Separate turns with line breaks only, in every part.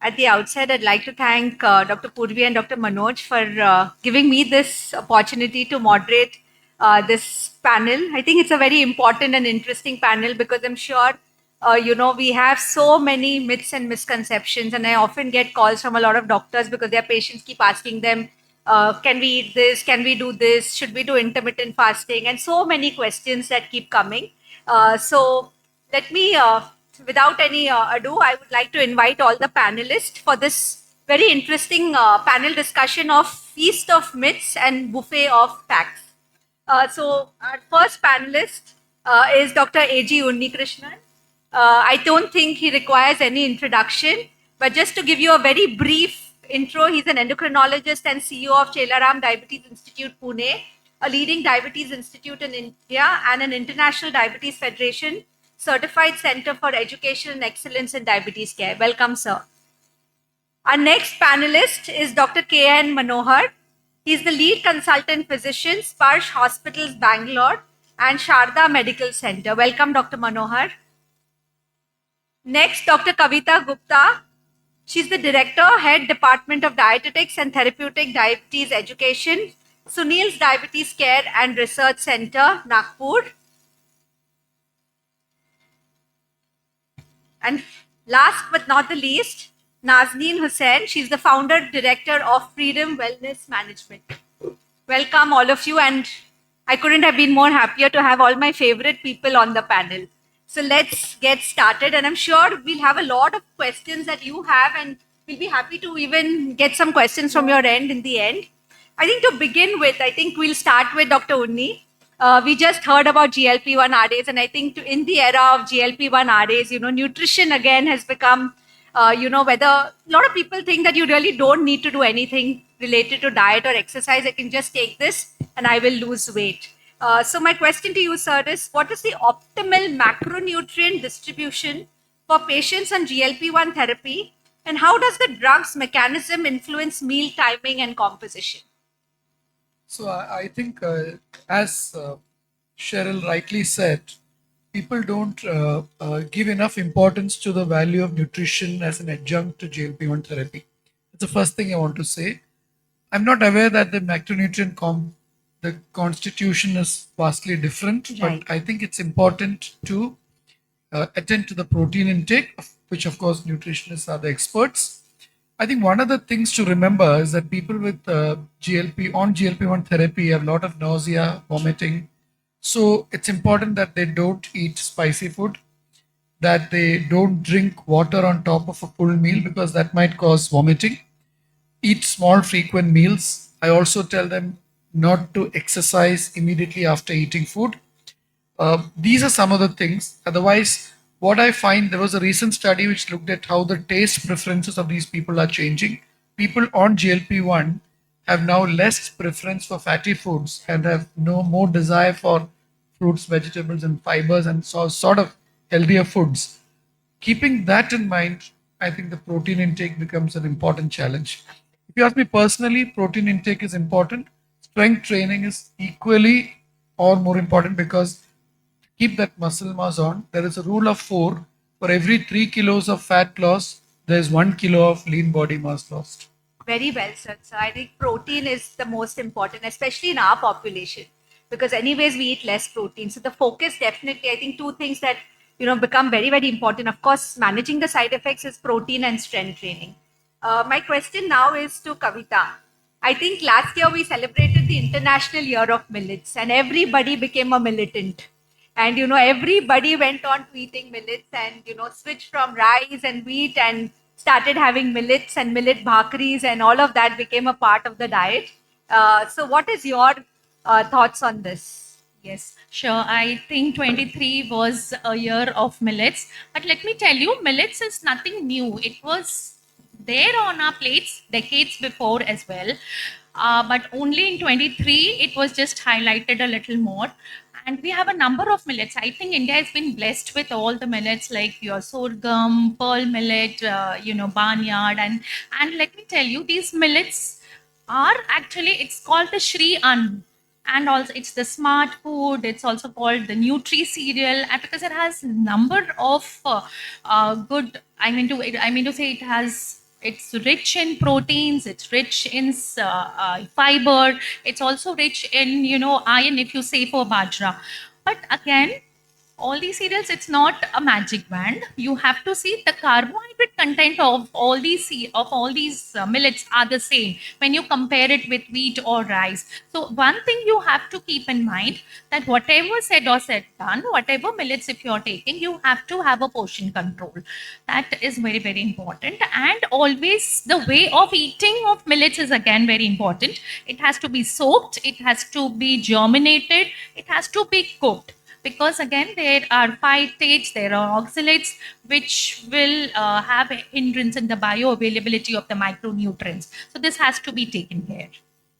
At the outset, I'd like to thank Dr. Purvi and Dr. Manoj for giving me this opportunity to moderate this panel. I think it's a very important and interesting panel because I'm sure, we have so many myths and misconceptions, and I often get calls from a lot of doctors because their patients keep asking them, can we eat this? Can we do this? Should we do intermittent fasting? And so many questions that keep coming. So let me, without any ado, I would like to invite all the panelists for this very interesting panel discussion of Feast of Myths and Buffet of Facts. So our first panelist is Dr. A.G. Unnikrishnan. I don't think he requires any introduction, but just to give you a very brief intro, he's an endocrinologist and CEO of Chelaram Diabetes Institute, Pune, a leading diabetes institute in India and an International Diabetes Federation certified center for education and excellence in diabetes care. Welcome, sir. Our next panelist is Dr. K.N. Manohar. He is the lead consultant physician, Sparsh Hospitals, Bangalore, and Sharda Medical Center. Welcome, Dr. Manohar. Next, Dr. Kavita Gupta. She's the director, head Department of Dietetics and Therapeutic Diabetes Education, Sunil's Diabetes Care and Research Center, Nagpur. And last but not the least, Nazneen Hussain. She's the founder director of Freedom Wellness Management. Welcome, all of you. And I couldn't have been more happier to have all my favorite people on the panel. So let's get started. And I'm sure we'll have a lot of questions that you have, and we'll be happy to even get some questions from your end in the end. I think to begin with, I think we'll start with Dr. Unni. We just heard about GLP-1 RAs, and I think in the era of GLP-1 RAs, nutrition again has become, whether a lot of people think that you really don't need to do anything related to diet or exercise. I can just take this and I will lose weight. So my question to you, sir, is what is the optimal macronutrient distribution for patients on GLP-1 therapy, and how does the drug's mechanism influence meal timing and composition?
So I think, as Cheryl rightly said, people don't give enough importance to the value of nutrition as an adjunct to GLP-1 therapy. That's the first thing I want to say. I'm not aware that the macronutrient the constitution is vastly different,
Right.
but I think it's important to attend to the protein intake, which of course nutritionists are the experts. I think one of the things to remember is that people with GLP-1 therapy have a lot of nausea, vomiting. So it's important that they don't eat spicy food, that they don't drink water on top of a full meal because that might cause vomiting. Eat small, frequent meals. I also tell them not to exercise immediately after eating food. These are some of the things. Otherwise, what I find, there was a recent study which looked at how the taste preferences of these people are changing. People on GLP-1 have now less preference for fatty foods and have no more desire for fruits, vegetables, and fibers, and so sort of healthier foods. Keeping that in mind, I think the protein intake becomes an important challenge. If you ask me personally, protein intake is important. Strength training is equally or more important because keep that muscle mass on. There is a rule of four. For every 3 kilos of fat loss, there's 1 kilo of lean body mass lost.
Very well said, sir. I think protein is the most important, especially in our population, because anyways we eat less protein. So the focus definitely, I think two things that become very, very important. Of course, managing the side effects is protein and strength training. My question now is to Kavita. I think last year we celebrated the International Year of Millets, and everybody became a militant. And everybody went on to eating millets and switched from rice and wheat and started having millets and millet bhakris, and all of that became a part of the diet. So what is your thoughts on this?
Yes, sure. I think 23 was a year of millets. But let me tell you, millets is nothing new. It was there on our plates decades before as well. But only in 23, it was just highlighted a little more. And we have a number of millets. I think India has been blessed with all the millets like your sorghum, pearl millet, barnyard. And let me tell you, these millets are actually, it's called the Shri Ann, and also it's the smart food. It's also called the nutri cereal, and because it has number of good, I mean to say it has It's rich in proteins. It's rich in fiber. It's also rich in iron. If you say for bajra, but again, all these cereals, it's not a magic wand. You have to see the carbohydrate content of all these millets are the same when you compare it with wheat or rice. So one thing you have to keep in mind, that whatever said or said done, whatever millets if you're taking, you have to have a portion control. That is very, very important. And always the way of eating of millets is again very important. It has to be soaked, it has to be germinated, it has to be cooked, because again there are phytates, there are oxalates which will have a hindrance in the bioavailability of the micronutrients. So this has to be taken care.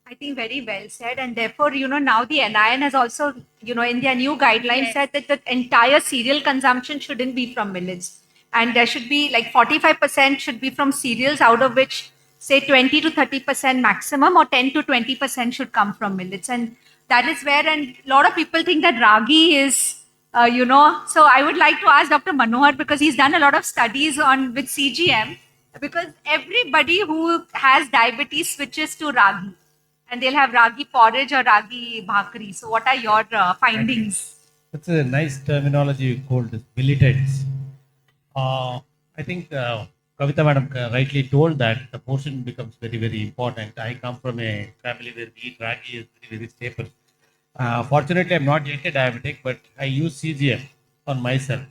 I think very well said. And therefore, now the NIN has also, in their new guidelines
Yes.
said that the entire cereal consumption shouldn't be from millets. And there should be like 45% should be from cereals, out of which, say, 20 to 30% maximum, or 10 to 20% should come from millets. And that is where, and a lot of people think that ragi is, so I would like to ask Dr. Manohar, because he's done a lot of studies on with CGM, because everybody who has diabetes switches to ragi, and they'll have ragi porridge or ragi bhakri. So, what are your findings?
That's a nice terminology you called this, militants. I think Kavita madam rightly told that the portion becomes very, very important. I come from a family where we eat ragi is very, very staple. Fortunately, I'm not yet a diabetic, but I use CGM on myself.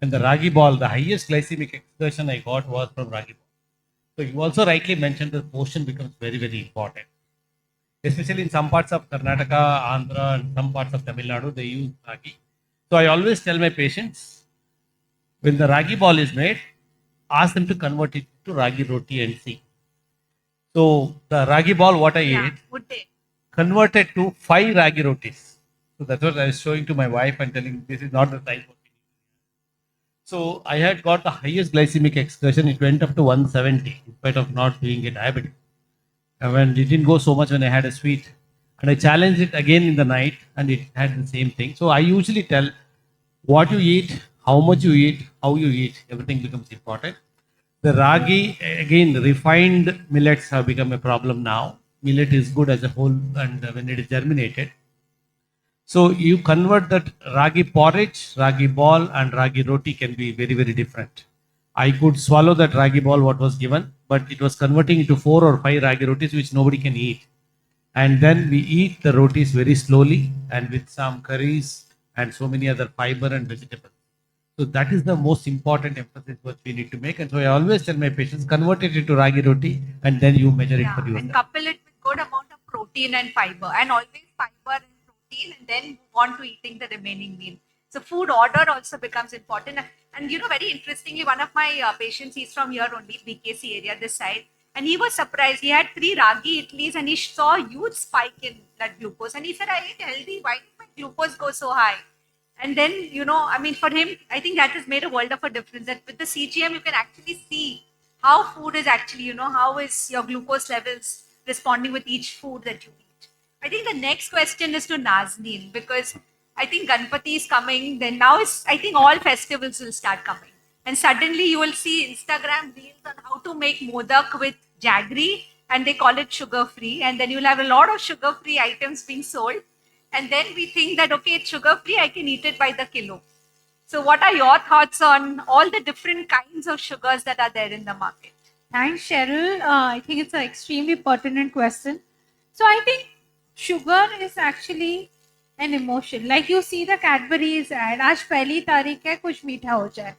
And the ragi ball, the highest glycemic excursion I got was from ragi ball. So you also rightly mentioned the portion becomes very, very important. Especially in some parts of Karnataka, Andhra, and some parts of Tamil Nadu, they use ragi. So I always tell my patients, when the ragi ball is made, ask them to convert it to ragi roti and see. So the ragi ball, what I
Yeah,
ate,
would they?
converted to 5 ragi rotis. So that's what I was showing to my wife and telling this is not the time for me. So I had got the highest glycemic excursion. It went up to 170 in spite of not being a diabetic. And when it didn't go so much when I had a sweet. And I challenged it again in the night and it had the same thing. So I usually tell what you eat, how much you eat, how you eat, everything becomes important. The ragi, again, refined millets have become a problem now. Millet is good as a whole and when it is germinated. So you convert that ragi porridge, ragi ball, and ragi roti can be very, very different. I could swallow that ragi ball, what was given, but it was converting into 4 or 5 ragi rotis, which nobody can eat. And then we eat the rotis very slowly and with some curries and so many other fiber and vegetables. So that is the most important emphasis what we need to make. And so I always tell my patients, convert it into ragi roti and then you measure it
Yeah,
for
and
yourself.
couple it with good amount of protein and fiber, and always fiber and protein, and then move on to eating the remaining meal. So food order also becomes important. And very interestingly, one of my patients, he's from here only, BKC area, this side, and he was surprised. He had 3 ragi idlis, and he saw a huge spike in blood glucose. And he said, "I ate healthy. Why did my glucose go so high?" And then, I mean, for him, I think that has made a world of a difference. That with the CGM, you can actually see how food is actually, how is your glucose levels responding with each food that you eat. I think the next question is to Nazneen, because I think Ganpati is coming. Then now I think all festivals will start coming. And suddenly you will see Instagram reels on how to make modak with jaggery, and they call it sugar free. And then you'll have a lot of sugar free items being sold. And then we think that, okay, it's sugar free, I can eat it by the kilo. So, what are your thoughts on all the different kinds of sugars that are there in the market?
Thanks, Cheryl. I think it's an extremely pertinent question. So I think sugar is actually an emotion. Like you see the Cadbury's ad, आज पहली तारीख है कुछ मीठा हो जाए.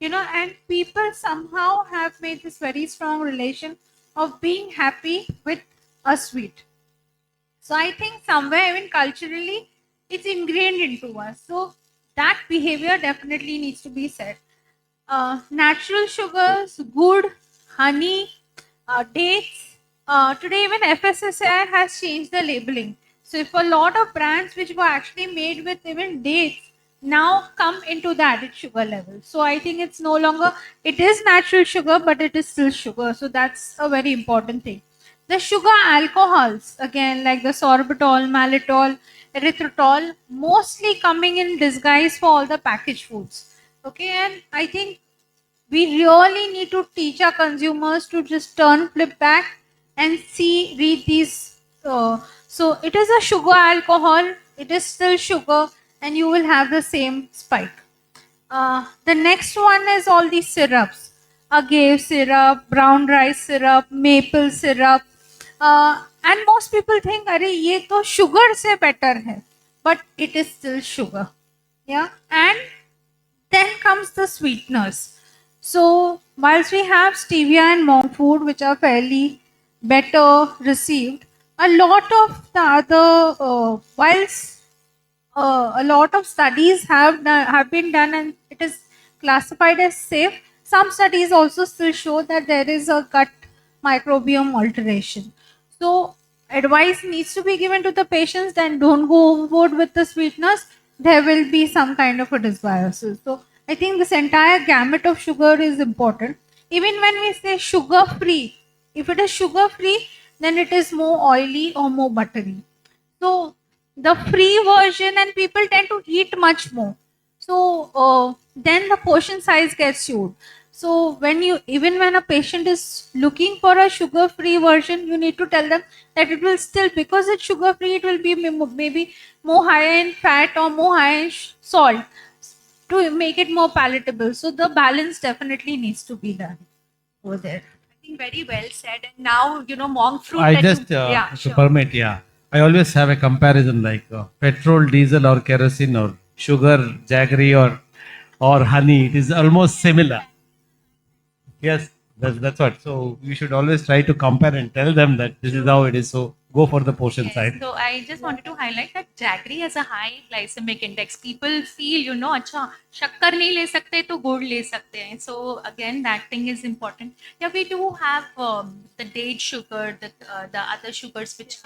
And people somehow have made this very strong relation of being happy with a sweet. So I think somewhere even culturally it's ingrained into us. So that behavior definitely needs to be said. Natural sugars, good, honey, dates. Today even FSSAI has changed the labeling. So if a lot of brands which were actually made with even dates now come into the added sugar level. So I think it's no longer, it is natural sugar, but it is still sugar. So that's a very important thing. The sugar alcohols, again, like the sorbitol, malitol, erythritol, mostly coming in disguise for all the packaged foods. Okay, and I think we really need to teach our consumers to just flip back and read these. So it is a sugar alcohol, it is still sugar, and you will have the same spike. The next one is all these syrups, agave syrup, brown rice syrup, maple syrup. And most people think, अरे ये तो sugar से better है, but it is still sugar. Yeah, and then comes the sweeteners. So whilst we have stevia and monk food, which are fairly better received, a lot of the other whilst a lot of studies have been done and it is classified as safe. Some studies also still show that there is a gut microbiome alteration. So advice needs to be given to the patients. Then don't go overboard with the sweeteners. There will be some kind of a dysbiosis. So I think this entire gamut of sugar is important. Even when we say sugar free, if it is sugar free, then it is more oily or more buttery. So the free version, and people tend to eat much more. So then the portion size gets skewed. So even when a patient is looking for a sugar free version, you need to tell them that it will still, because it's sugar free, it will be maybe more high in fat or more high in salt to make it more palatable. So the balance definitely needs to be done over there.
I think very well said. And now, monk fruit.
I
that
just,
yeah,
to
sure.
permit, yeah. I always have a comparison like petrol, diesel, or kerosene, or sugar, jaggery, or honey. It is almost similar. Yes, that's what. So you should always try to compare and tell them that this is how it is. So go for the portion size.
So I just wanted to highlight that jaggery has a high glycemic index. People feel, अच्छा शक्कर नहीं ले सकते तो गुड़ ले सकते हैं. So again, that thing is important. Yeah, we do have the date sugar, the other sugars which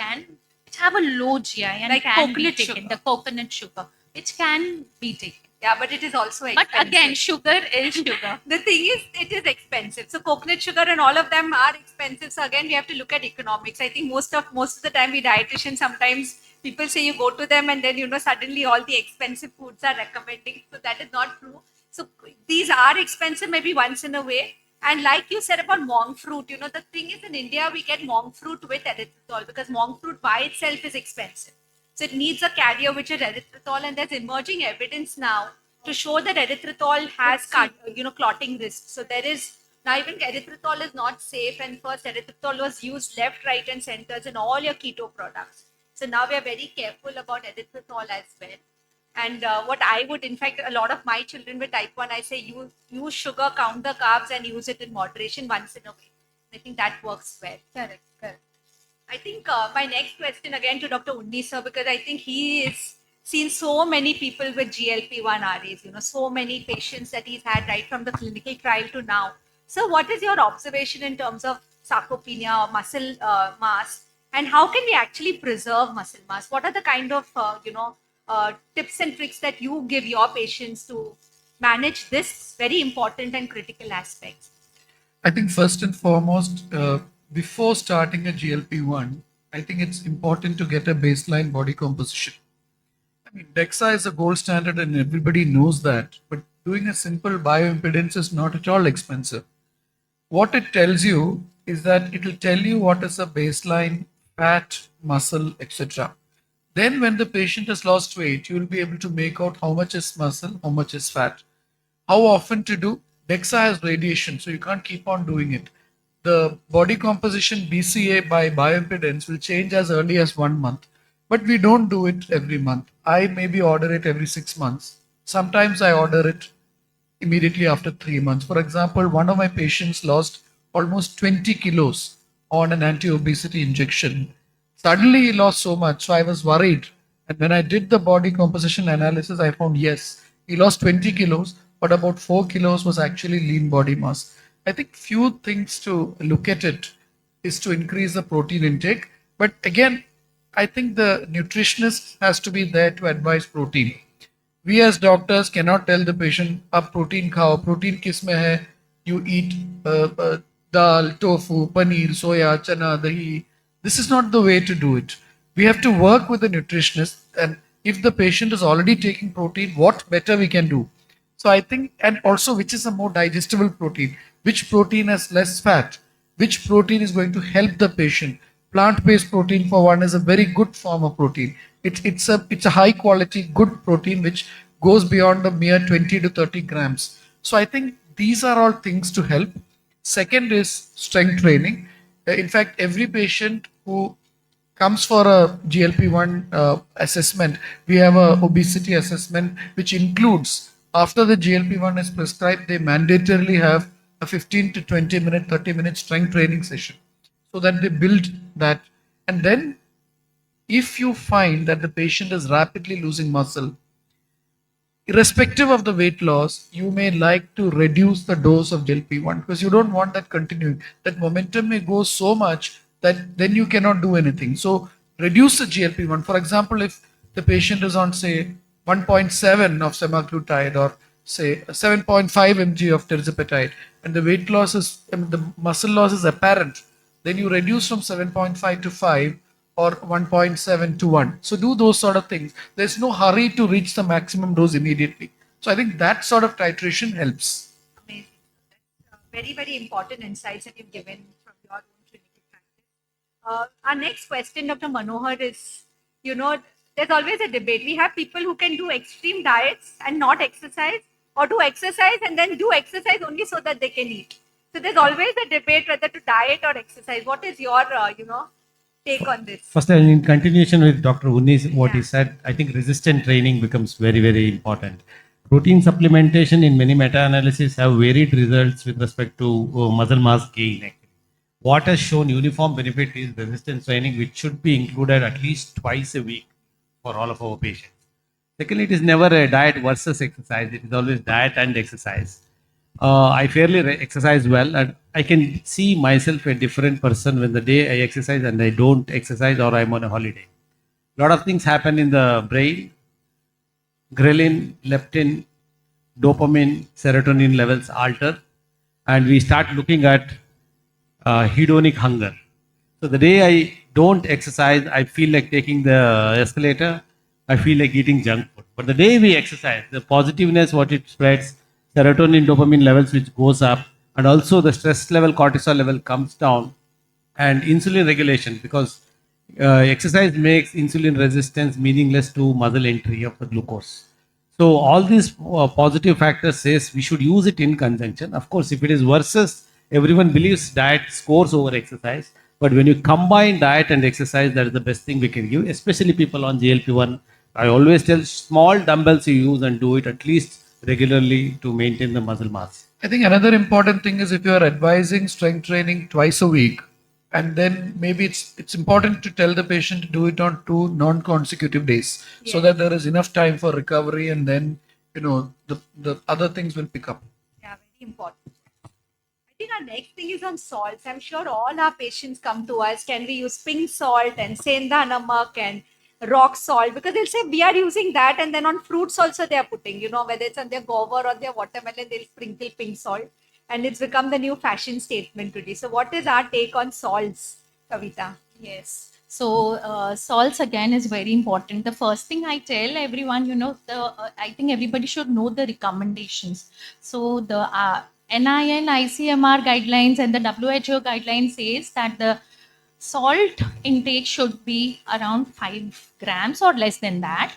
have a low GI and
Like
can be
coconut
taken.
sugar.
The coconut sugar, which can be taken.
Yeah, but it is also
But
expensive.
again, sugar is sugar.
The thing is, it is expensive. So coconut sugar and all of them are expensive. So again, we have to look at economics. I think most of the time, we dietitians, sometimes people say you go to them and then suddenly all the expensive foods are recommending. So that is not true. So these are expensive maybe once in a way. And like you said about monk fruit, the thing is, in India we get monk fruit with erythritol because monk fruit by itself is expensive. So it needs a carrier which is erythritol, and there's emerging evidence now to show that erythritol has clotting risk. So there is now, even erythritol is not safe, and first erythritol was used left, right, and centers in all your keto products. So now we are very careful about erythritol as well. And what I would, in fact, a lot of my children with type 1, I say use sugar, count the carbs, and use it in moderation once in a way. I think that works well.
Correct.
I think my next question again to Dr. Undi sir, because I think he has seen so many people with GLP-1 RAs, so many patients that he's had right from the clinical trial to now. So what is your observation in terms of sarcopenia or muscle mass, and how can we actually preserve muscle mass? What are the kind of, tips and tricks that you give your patients to manage this very important and critical aspect?
I think first and foremost, before starting a GLP-1, I think it's important to get a baseline body composition. I mean, DEXA is a gold standard and everybody knows that, but doing a simple bioimpedance is not at all expensive. What it tells you is that it will tell you what is a baseline fat, muscle, etc. Then when the patient has lost weight, you will be able to make out how much is muscle, how much is fat. How often to do? DEXA has radiation, so you can't keep on doing it. The body composition BCA by bioimpedance will change as early as 1 month, but we don't do it every month. I maybe order it every 6 months. Sometimes I order it immediately after 3 months. For example, one of my patients lost almost 20 kilos on an anti-obesity injection. Suddenly he lost so much, so I was worried. And when I did the body composition analysis, I found yes, he lost 20 kilos, but about 4 kilos was actually lean body mass. I think few things to look at it is to increase the protein intake. But again, I think the nutritionist has to be there to advise protein. We as doctors cannot tell the patient, "Ab protein khao, protein kis mein hai?" You eat dal, tofu, paneer, soya, chana, dahi. This is not the way to do it. We have to work with the nutritionist, and if the patient is already taking protein, what better we can do? So I think, and also which is a more digestible protein, which protein has less fat, which protein is going to help the patient. Plant-based protein, for one, is a very good form of protein. It's a high quality, good protein which goes beyond the mere 20 to 30 grams. So I think these are all things to help. Second is strength training. In fact, every patient who comes for a GLP-1 assessment, we have a obesity assessment which includes, after the GLP-1 is prescribed, they mandatorily have a 15 to 20 minute, 30-minute strength training session so that they build that. And then if you find that the patient is rapidly losing muscle, irrespective of the weight loss, you may like to reduce the dose of GLP-1 because you don't want that continuing. That momentum may go so much that then you cannot do anything. So reduce the GLP-1. For example, if the patient is on, say, 1.7 of semaglutide or say 7.5 mg of tirzepatide, and the weight loss is, the muscle loss is apparent, then you reduce from 7.5 to 5 or 1.7 to 1. So do those sort of things. There's no hurry to reach the maximum dose immediately. So I think that sort of titration helps.
Amazing. That's very, very important insights that you've given from your own clinical practice. Our next question, Dr. Manohar, is, there's always a debate. We have people who can do extreme diets and not exercise, or do exercise and then do exercise only so that they can eat. So there's always a debate whether to diet or exercise. What is your, take on this?
First, in continuation with Dr. Unni's, what he
Yeah.
said, I think resistant training becomes very, very important. Protein supplementation in many meta-analyses have varied results with respect to muscle mass gain. Actually. What has shown uniform benefit is resistance training, which should be included at least twice a week for all of our patients. Secondly, it is never a diet versus exercise. It is always diet and exercise. I fairly exercise well, and I can see myself a different person when the day I exercise and I don't exercise or I'm on a holiday. A lot of things happen in the brain. Ghrelin, leptin, dopamine, serotonin levels alter, and we start looking at hedonic hunger. So the day I don't exercise, I feel like taking the escalator. I feel like eating junk food. But the day we exercise, the positiveness, what it spreads, serotonin, dopamine levels which goes up, and also the stress level, cortisol level comes down, and insulin regulation, because exercise makes insulin resistance meaningless to muscle entry of the glucose. So all these positive factors says we should use it in conjunction. Of course, if it is versus, everyone believes diet scores over exercise. But when you combine diet and exercise, that is the best thing we can give, especially people on GLP-1. I always tell small dumbbells you use and do it at least regularly to maintain the muscle mass.
I think another important thing is if you are advising strength training twice a week, and then maybe it's important to tell the patient to do it on 2 non-consecutive days, so that there is enough time for recovery, and then the other things will pick up.
Yeah, very important. I think our next thing is on salts. I'm sure all our patients come to us. Can we use pink salt and senda namak and rock salt? Because they'll say we are using that, and then on fruits also they are putting, whether it's on their guava or their watermelon, they'll sprinkle pink salt. And it's become the new fashion statement today. So what is our take on salts, Kavita?
Yes. So salts again is very important. The first thing I tell everyone, I think everybody should know the recommendations. So the NIN, ICMR guidelines and the WHO guidelines says that the salt intake should be around 5 grams or less than that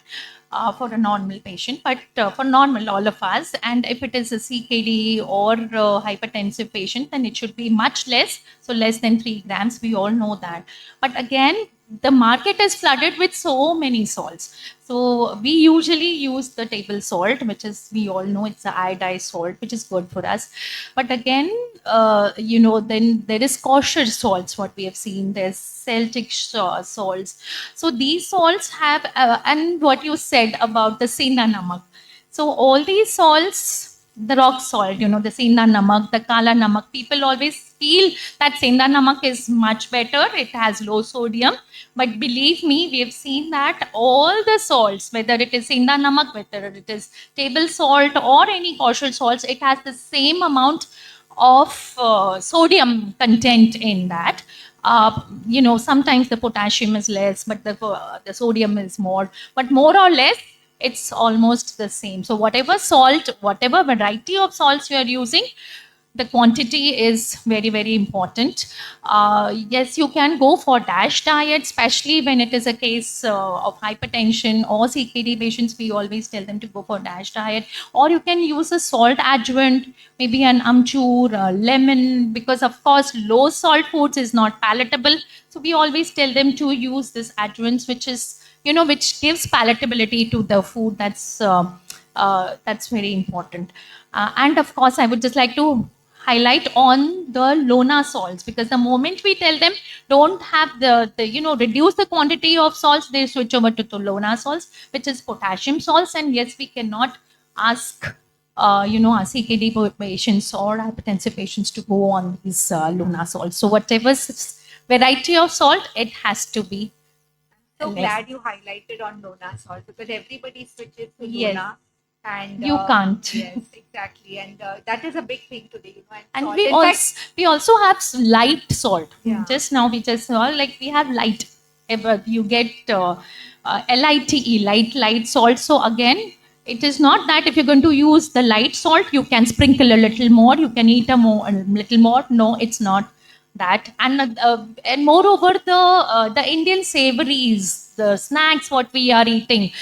for a normal patient, but for normal all of us, and if it is a CKD or hypertensive patient, then it should be much less, so less than 3 grams. We all know that. But again, the market is flooded with so many salts. So we usually use the table salt, which is, we all know it's the iodized salt, which is good for us. But again, then there is kosher salts, what we have seen. There's Celtic salts. So these salts have, and what you said about the senda namak. So all these salts, the rock salt, the senda namak, the kala namak, people always feel that senda namak is much better. It has low sodium. But believe me, we have seen that all the salts, whether it is senda namak, whether it is table salt or any kosher salts, it has the same amount of sodium content in that. Sometimes the potassium is less, but the sodium is more. But more or less, it's almost the same. So whatever salt, whatever variety of salts you are using, the quantity is very, very important. Yes, you can go for DASH diet, especially when it is a case of hypertension or CKD patients. We always tell them to go for DASH diet, or you can use a salt adjuvant, maybe an amchur, lemon, because of course low salt foods is not palatable. So we always tell them to use this adjuvants, which is, which gives palatability to the food. That's very important. And of course, I would just like to highlight on the Lona salts, because the moment we tell them don't have reduce the quantity of salts, they switch over to the Lona salts, which is potassium salts. And yes, we cannot ask our CKD patients or hypertensive patients to go on these Lona salts. So whatever variety of salt, it has to be
So
less.
glad you highlighted on Lona salt because everybody switches to
Yes.
Lona. And
You can't.
Yes, exactly. And that is a big thing today,
And
salt.
we
In
also
fact,
we also have light salt.
Yeah.
Just now we just saw, like, we have light. You get LITE, light salt. So again, it is not that if you're going to use the light salt, you can sprinkle a little more, you can eat a little more. No, it's not that. And moreover, the Indian savories, the snacks, what we are eating,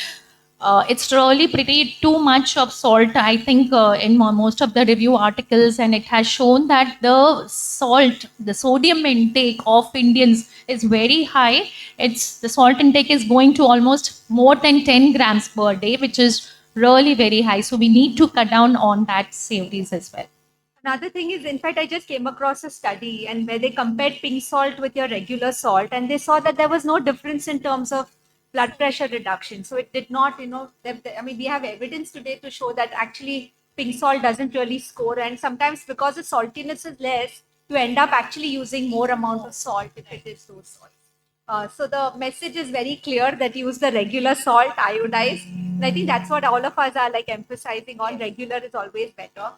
it's really pretty too much of salt. I think in most of the review articles, and it has shown that the sodium intake of Indians is very high. The salt intake is going to almost more than 10 grams per day, which is really very high. So we need to cut down on that savories as well.
another thing is, in fact, I just came across a study and where they compared pink salt with your regular salt, and they saw that there was no difference in terms of blood pressure reduction. So it did not, I mean, we have evidence today to show that actually pink salt doesn't really score, and sometimes because the saltiness is less, you end up actually using more amount of salt if it is low salt. So the message is very clear that use the regular salt, iodized. And I think that's what all of us are like emphasizing on. Regular is always better.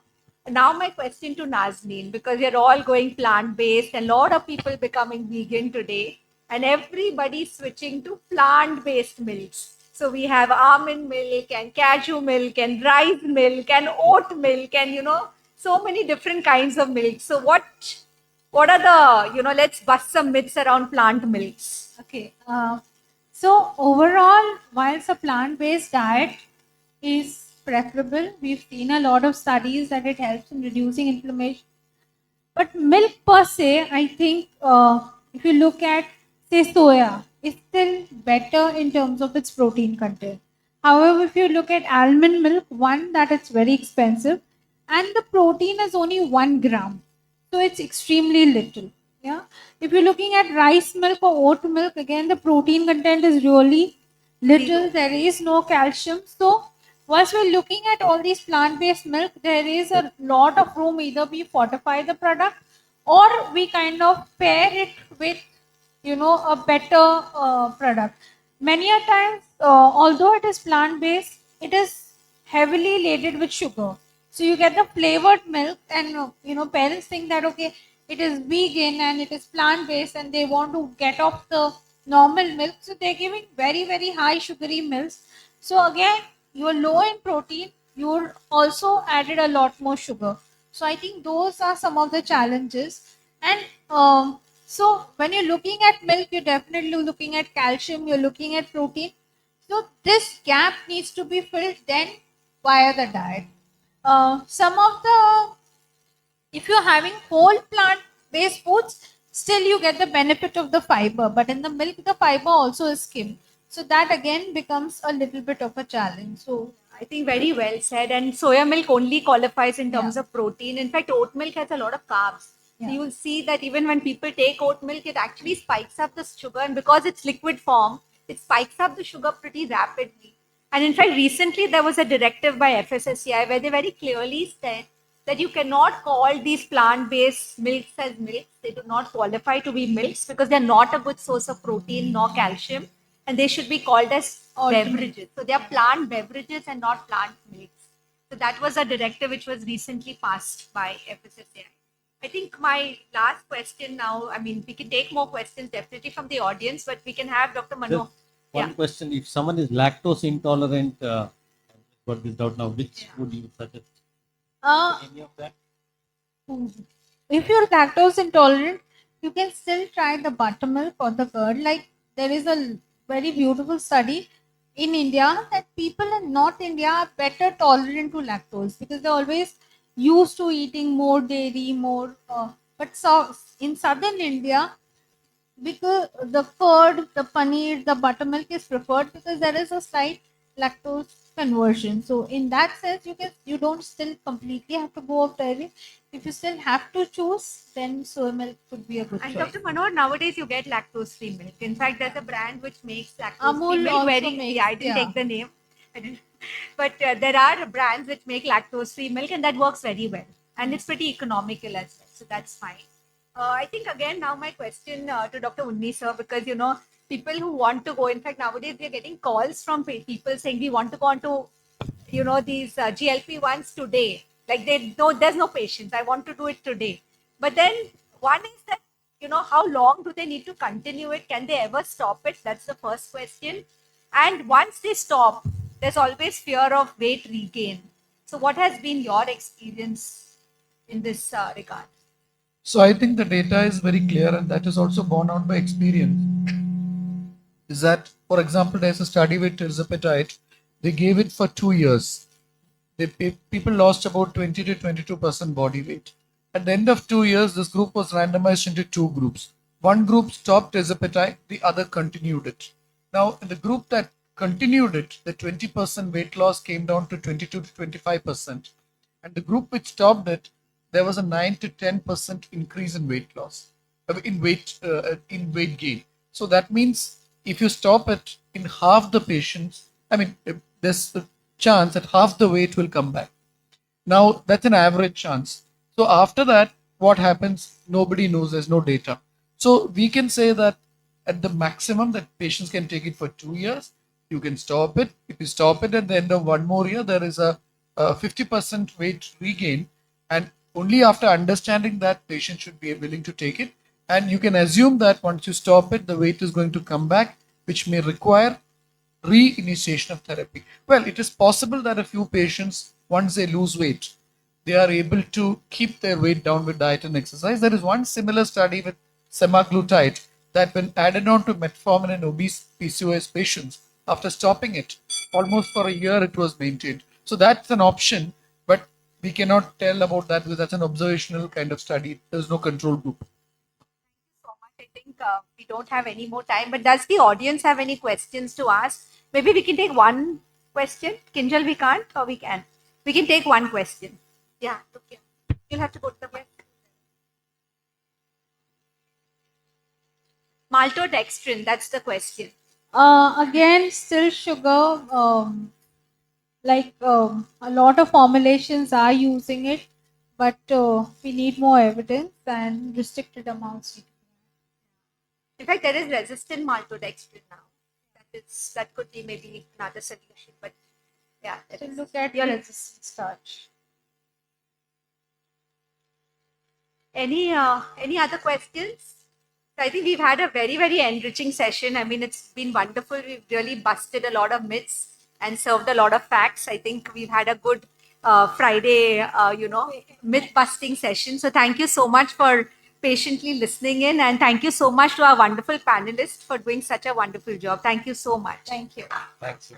Now my question to Nazneen, because we're all going plant-based and a lot of people becoming vegan today and everybody switching to plant-based milks. So we have almond milk and cashew milk and rice milk and oat milk and so many different kinds of milk. So what are the let's bust some myths around plant milks.
Okay. So overall, whilst a plant-based diet is preferable, we've seen a lot of studies that it helps in reducing inflammation. But milk per se, I think, if you look at, say, soya, is still better in terms of its protein content. However, if you look at almond milk, one, that it's very expensive, and the protein is only 1 gram, so it's extremely little. Yeah. If you're looking at rice milk or oat milk, again, the protein content is really little. There is no calcium. So once we're looking at all these plant-based milk, there is a lot of room. Either we fortify the product or we kind of pair it with, a better product. Many a times, although it is plant-based, it is heavily laden with sugar. So you get the flavored milk, and parents think that okay, it is vegan and it is plant-based, and they want to get off the normal milk, so they're giving very, very high sugary milks. So again, you're low in protein, you're also added a lot more sugar. So I think those are some of the challenges. And so when you're looking at milk, you're definitely looking at calcium, you're looking at protein. So this gap needs to be filled then via the diet. Some of the, if you're having whole plant based foods, still you get the benefit of the fiber, but in the milk, the fiber also is skimmed. So that again becomes a little bit of a challenge. So
I think very well said. And soya milk only qualifies in terms of protein. In fact, oat milk has a lot of carbs.
Yeah.
So you will see that even when people take oat milk, it actually spikes up the sugar. And because it's liquid form, it spikes up the sugar pretty rapidly. And in fact, recently there was a directive by FSSAI where they very clearly said that you cannot call these plant-based milks as milks. They do not qualify to be milks because they're not a good source of protein nor calcium. And they should be called as beverages. So they are plant beverages and not plant milks. So that was a directive which was recently passed by FSSAI. I think my last question now, I mean, we can take more questions definitely from the audience, but we can have Dr. Manohar.
One
Yeah.
question: if someone is lactose intolerant, I've got this doubt now. Which would you suggest?
Uh,
Any of that?
if you're lactose intolerant, you can still try the buttermilk or the curd. Like there is a very beautiful study in India that people in North India are better tolerant to lactose because they're always used to eating more dairy, more. But so in southern India, because the curd, the paneer, the buttermilk is preferred because there is a slight lactose conversion. So in that sense, you don't still completely have to go off dairy. If you still have to choose, then soy milk could be a good
And
choice.
Dr. Manoj, nowadays you get lactose-free milk. In fact, there's a brand which makes lactose-free
Amul
milk.
also
Very,
makes,
yeah, I didn't take the name. I didn't. But there are brands which make lactose-free milk, and that works very well. And it's pretty economical as well. So that's fine. I think again now my question to Dr. Unni sir, because people who want to go. In fact, nowadays we are getting calls from people saying we want to go on to these GLP ones today. Like they know there's no patience. I want to do it today. But then one is that how long do they need to continue it? Can they ever stop it? That's the first question. And once they stop, there's always fear of weight regain. So what has been your experience in this regard?
So I think the data is very clear, and that is also borne out by experience. Is that, for example, there's a study with tirzepatide. They gave it for 2 years. People lost about 20 to 22% body weight. At the end of 2 years, this group was randomized into two groups. One group stopped tirzepatide, the other continued it. Now, in the group that continued it, the 20% weight loss came down to 22 to 25%. And the group which stopped it, there was a 9 to 10% increase in weight loss, in weight gain. So that means if you stop it in half the patients, there's a chance that half the weight will come back. Now that's an average chance. So after that, what happens? Nobody knows. There's no data. So we can say that at the maximum that patients can take it for 2 years, you can stop it. If you stop it at the end of one more year, there is a 50% weight regain, and only after understanding that, patient should be willing to take it. And you can assume that once you stop it, the weight is going to come back, which may require reinitiation of therapy. Well, it is possible that a few patients, once they lose weight, they are able to keep their weight down with diet and exercise. There is one similar study with semaglutide that when added on to metformin in obese PCOS patients, after stopping it, almost for a year it was maintained. So that's an option, but we cannot tell about that because that's an observational kind of study. There's no control group.
So much. I think we don't have any more time, but does the audience have any questions to ask? Maybe we can take one question. Kinjal, we can't, or we can? We can take one question. Yeah, okay. You'll have to go to the back. Maltodextrin, that's the question.
Again, still sugar. A lot of formulations are using it, but we need more evidence and restricted amounts.
In fact, there is resistant maltodextrin now. That could be maybe another solution. But yeah,
So look at
your
your resistant starch.
any other questions? I think we've had a very, very enriching session. I mean, it's been wonderful. We've really busted a lot of myths and served a lot of facts. I think we've had a good Friday, myth busting session. So thank you so much for patiently listening in, and thank you so much to our wonderful panelists for doing such a wonderful job. Thank you so much.
Thank you.
Thanks.